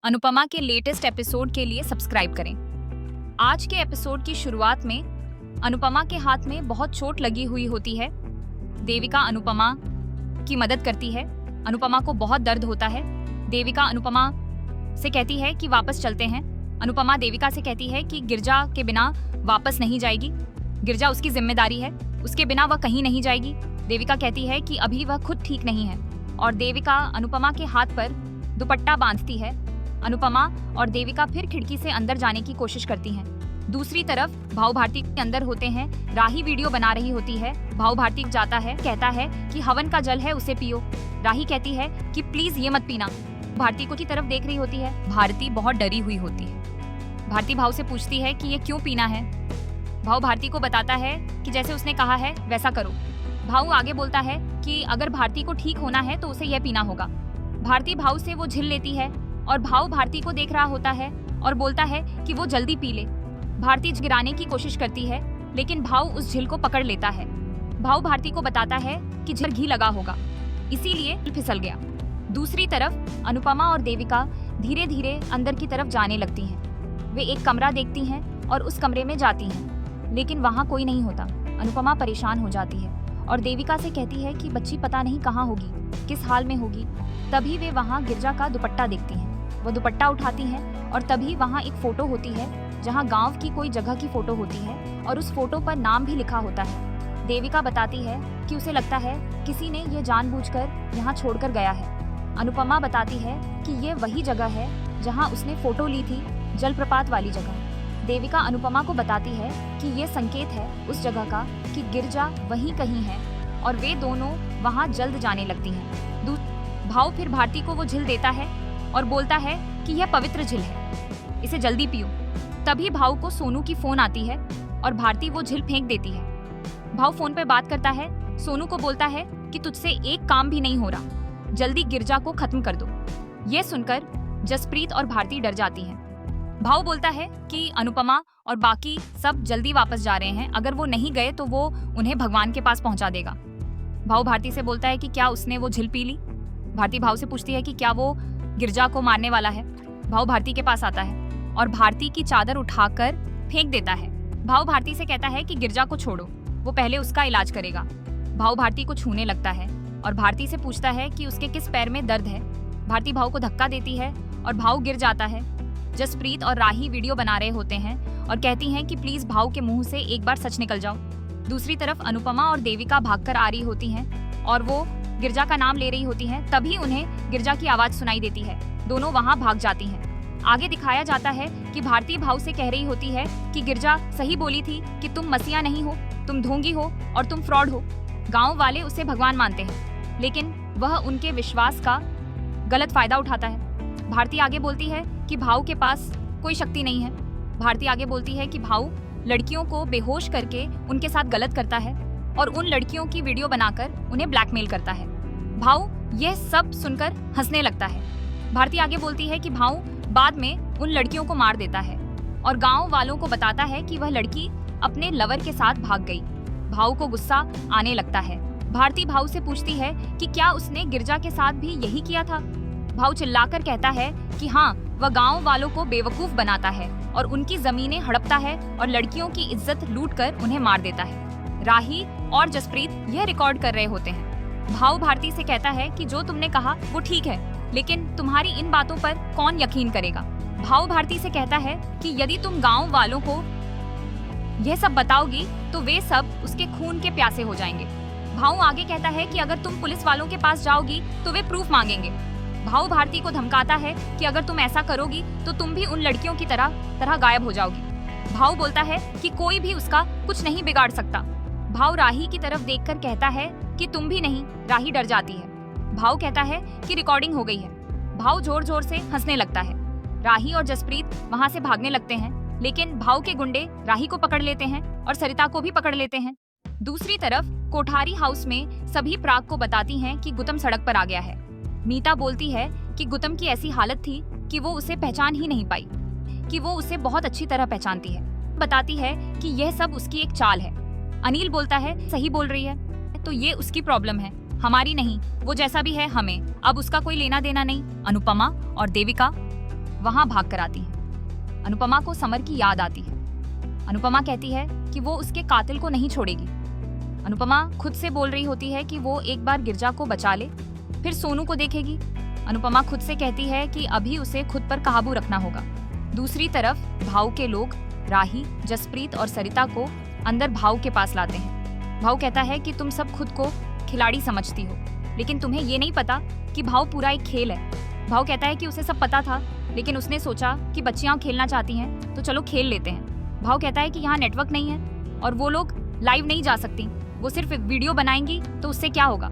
अनुपमा के latest episode के लिए सब्सक्राइब करें। आज के एपिसोड की शुरुआत में अनुपमा के हाथ में बहुत चोट लगी हुई होती है। देविका अनुपमा की मदद करती है। अनुपमा को बहुत दर्द होता है। देविका अनुपमा से कहती है कि वापस चलते हैं। अनुपमा देविका से कहती है कि गिरजा के बिना वापस नहीं जाएगी। गिरजा उसकी जिम्मेदारी है, उसके बिना वह कहीं नहीं जाएगी। देविका कहती है कि अभी वह खुद ठीक नहीं है और देविका अनुपमा के हाथ पर दुपट्टा बांधती है। अनुपमा और देविका फिर खिड़की से अंदर जाने की कोशिश करती हैं। दूसरी तरफ भाव भारती के अंदर होते हैं। राही वीडियो बना रही होती है। भाव भारती जाता है, कहता है कि हवन का जल है, उसे पियो। राही कहती है कि प्लीज ये मत पीना। भारती को की तरफ देख रही होती है। भारती बहुत डरी हुई होती है। भारती भाव से पूछती है कि ये क्यों पीना है। भाव भारती को बताता है कि जैसे उसने कहा है वैसा करो। भाव आगे बोलता है कि अगर भारती को ठीक होना है तो उसे यह पीना होगा। भारती भाव से वो झिल लेती है और भाव भारती को देख रहा होता है और बोलता है कि वो जल्दी पी ले। भारती गिराने की कोशिश करती है लेकिन भाव उस झिल को पकड़ लेता है। भाव भारती को बताता है कि झिल घी लगा होगा, इसीलिए फिसल गया। दूसरी तरफ अनुपमा और देविका धीरे धीरे अंदर की तरफ जाने लगती हैं। वे एक कमरा देखती हैं और उस कमरे में जाती हैं, लेकिन वहाँ कोई नहीं होता। अनुपमा परेशान हो जाती है और देविका से कहती है कि बच्ची पता नहीं कहाँ होगी, किस हाल में होगी। तभी वे वहाँ गिरजा का दुपट्टा देखती हैं। वो दुपट्टा उठाती हैं और तभी वहाँ एक फोटो होती है जहाँ गांव की कोई जगह की फोटो होती है और उस फोटो पर नाम भी लिखा होता है। देविका बताती है कि उसे लगता है किसी ने ये जानबूझकर यहाँ छोड़कर गया है। अनुपमा बताती है कि ये वही जगह है जहाँ उसने फोटो ली थी, जलप्रपात वाली जगह। देविका अनुपमा को बताती है कि ये संकेत है उस जगह का कि गिरजा वहीं कहीं है और वे दोनों वहाँ जल्द जाने लगती हैं। भाव फिर भारती को वो झिल देता है और बोलता है कि यह पवित्र झिल है, इसे जल्दी पियो। तभी भाव को सोनू की फोन आती है और भारती वो झिल फेंक देती है। भाव फोन पर बात करता है। सोनू को बोलता है कि तुझसे एक काम भी नहीं हो रहा, जल्दी गिरजा को खत्म कर दो। ये सुनकर जसप्रीत और भारती डर जाती हैं। भाव बोलता है कि अनुपमा और बाकी सब जल्दी वापस जा रहे हैं, अगर वो नहीं गए तो वो उन्हें भगवान के पास पहुंचा देगा। भाव भारती से बोलता है कि क्या उसने वो झिल पी ली। भारती भाव से पूछती है कि क्या वो गिरजा को मारने वाला है। भाव भारती के पास आता है और भारती की चादर उठाकर फेंक देता है। भाव भारती से कहता है कि गिरजा को छोड़ो, वो पहले उसका इलाज करेगा। भाव भारती को छूने लगता है और भारती से पूछता है कि उसके किस पैर में दर्द है। भारती भाव को धक्का देती है और भाव गिर जाता है। जसप्रीत और राही वीडियो बना रहे होते हैं और कहती हैं कि प्लीज भाव के मुंह से एक बार सच निकल जाओ। दूसरी तरफ अनुपमा और देविका भागकर आ रही होती हैं और वो गिरजा का नाम ले रही होती हैं। तभी उन्हें गिरजा की आवाज सुनाई देती है। दोनों वहां भाग जाती हैं। आगे दिखाया जाता है कि भारती भाव से कह रही होती है कि गिरजा सही बोली थी कि तुम मसीहा नहीं हो, तुम ढोंगी हो और तुम फ्रॉड हो। गांव वाले उसे भगवान मानते हैं, लेकिन वह उनके विश्वास का गलत फायदा उठाता है। भारती आगे बोलती है कि भाव के पास कोई शक्ति नहीं है। भारती आगे बोलती है कि भाव लड़कियों को बेहोश करके उनके साथ गलत करता है और उन लड़कियों की वीडियो बनाकर उन्हें ब्लैकमेल करता है। भाव यह सब सुनकर हंसने लगता है। भारती आगे बोलती है कि भाव बाद में उन लड़कियों को मार देता है और गांव वालों को बताता है कि वह लड़की अपने लवर के साथ भाग गई। भाव को गुस्सा आने लगता है। भारती भाव से पूछती है कि क्या उसने गिरजा के साथ भी यही किया था। भाव चिल्लाकर कहता है कि हाँ, वह गांव वालों को बेवकूफ बनाता है और उनकी जमीनें हड़पता है और लड़कियों की इज्जत लूटकर उन्हें मार देता है। राही और जसप्रीत यह रिकॉर्ड कर रहे होते हैं। भाव भारती से कहता है कि जो तुमने कहा वो ठीक है, लेकिन तुम्हारी इन बातों पर कौन यकीन करेगा। भाव भारती से कहता है कि यदि तुम गांव वालों को यह सब बताओगी तो वे सब उसके खून के प्यासे हो जाएंगे। भाव आगे कहता है कि अगर तुम पुलिस वालों के पास जाओगी तो वे प्रूफ मांगेंगे। भाव भारती को धमकाता है कि अगर तुम ऐसा करोगी तो तुम भी उन लड़कियों की तरह गायब हो जाओगी। भाव बोलता है कि कोई भी उसका कुछ नहीं बिगाड़ सकता। भाव राही की तरफ देखकर कहता है कि तुम भी नहीं। राही डर जाती है। भाव कहता है कि रिकॉर्डिंग हो गई है। भाव जोर जोर से हंसने लगता है। राही और जसप्रीत वहां से भागने लगते हैं, लेकिन भाव के गुंडे राही को पकड़ लेते हैं और सरिता को भी पकड़ लेते हैं। दूसरी तरफ कोठारी हाउस में सभी प्राग को बताती हैं कि गुतम सड़क पर आ गया है। मीता बोलती है कि गुतम की ऐसी हालत थी कि वो उसे पहचान ही नहीं पाई, कि वो उसे बहुत अच्छी तरह पहचानती है। बताती है कि यह सब उसकी एक चाल है। अनिल बोलता है सही बोल रही है, तो ये उसकी प्रॉब्लम है, हमारी नहीं। वो जैसा भी है हमें अब उसका कोई लेना देना नहीं। अनुपमा और देविका वहां भाग कर आती है। अनुपमा को समर की याद आती है। अनुपमा कहती है कि वो उसके कातिल को नहीं छोड़ेगी। अनुपमा खुद से बोल रही होती है कि वो एक बार गिरजा को बचा ले, फिर सोनू को देखेगी। अनुपमा खुद से कहती है कि अभी उसे खुद पर काबू रखना होगा। दूसरी तरफ भाऊ के लोग राही, जसप्रीत और सरिता को अंदर भाऊ के पास लाते हैं। भाऊ कहता है कि तुम सब खुद को खिलाड़ी समझती हो, लेकिन तुम्हें ये नहीं पता कि भाऊ पूरा एक खेल है। भाऊ कहता है कि उसे सब पता था, लेकिन उसने सोचा कि बच्चियां खेलना चाहती हैं तो चलो खेल लेते हैं। भाऊ कहता है कि यहाँ नेटवर्क नहीं है और वो लोग लाइव नहीं जा सकती, वो सिर्फ वीडियो बनाएंगी तो उससे क्या होगा।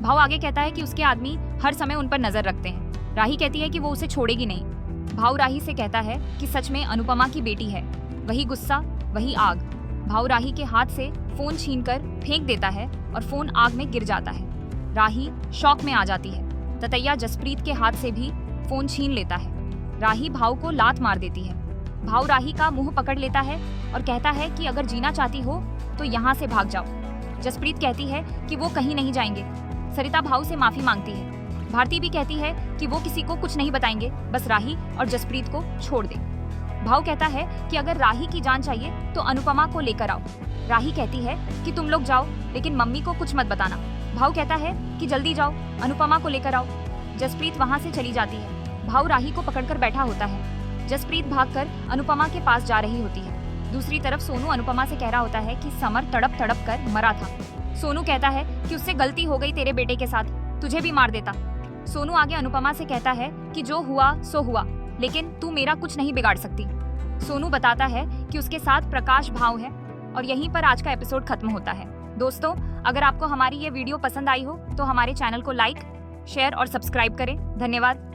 भाऊ आगे कहता है कि उसके आदमी हर समय उन पर नजर रखते हैं। राही कहती है कि वो उसे छोड़ेगी नहीं। भाऊ राही से कहता है कि सच में अनुपमा की बेटी है। वही गुस्सा, वही आग। भाऊ राही के हाथ से फोन छीनकर फेंक देता है और फोन आग में गिर जाता है। राही शॉक में आ जाती है। ततैया जसप्रीत के हाथ से भी फोन छीन लेता है। राही भाऊ को लात मार देती है। भाऊ राही का मुंह पकड़ लेता है और कहता है कि अगर जीना चाहती हो तो यहाँ से भाग जाओ। जसप्रीत कहती है कि वो कहीं नहीं जाएंगे। सरिता भाऊ से माफी मांगती है। भारती भी कहती है कि वो किसी को कुछ नहीं बताएंगे, बस राही और जसप्रीत को छोड़ दे। भाऊ कहता है कि अगर राही की जान चाहिए तो अनुपमा को लेकर आओ। राही कहती है कि तुम लोग जाओ, लेकिन मम्मी को कुछ मत बताना। भाऊ कहता है कि जल्दी जाओ, अनुपमा को लेकर आओ। जसप्रीत वहाँ से चली जाती है। भाऊ राही को पकड़कर बैठा होता है। जसप्रीत भागकर अनुपमा के पास जा रही होती है। दूसरी तरफ सोनू अनुपमा से कह रहा होता है कि समर तड़प तड़प कर मरा था। सोनू कहता है कि उससे गलती हो गई तेरे बेटे के साथ, तुझे भी मार देता। सोनू आगे अनुपमा से कहता है कि जो हुआ सो हुआ, लेकिन तू मेरा कुछ नहीं बिगाड़ सकती। सोनू बताता है कि उसके साथ प्रकाश भाव है और यहीं पर आज का एपिसोड खत्म होता है। दोस्तों, अगर आपको हमारी ये वीडियो पसंद आई हो तो हमारे चैनल को लाइक, शेयर और सब्सक्राइब करें। धन्यवाद।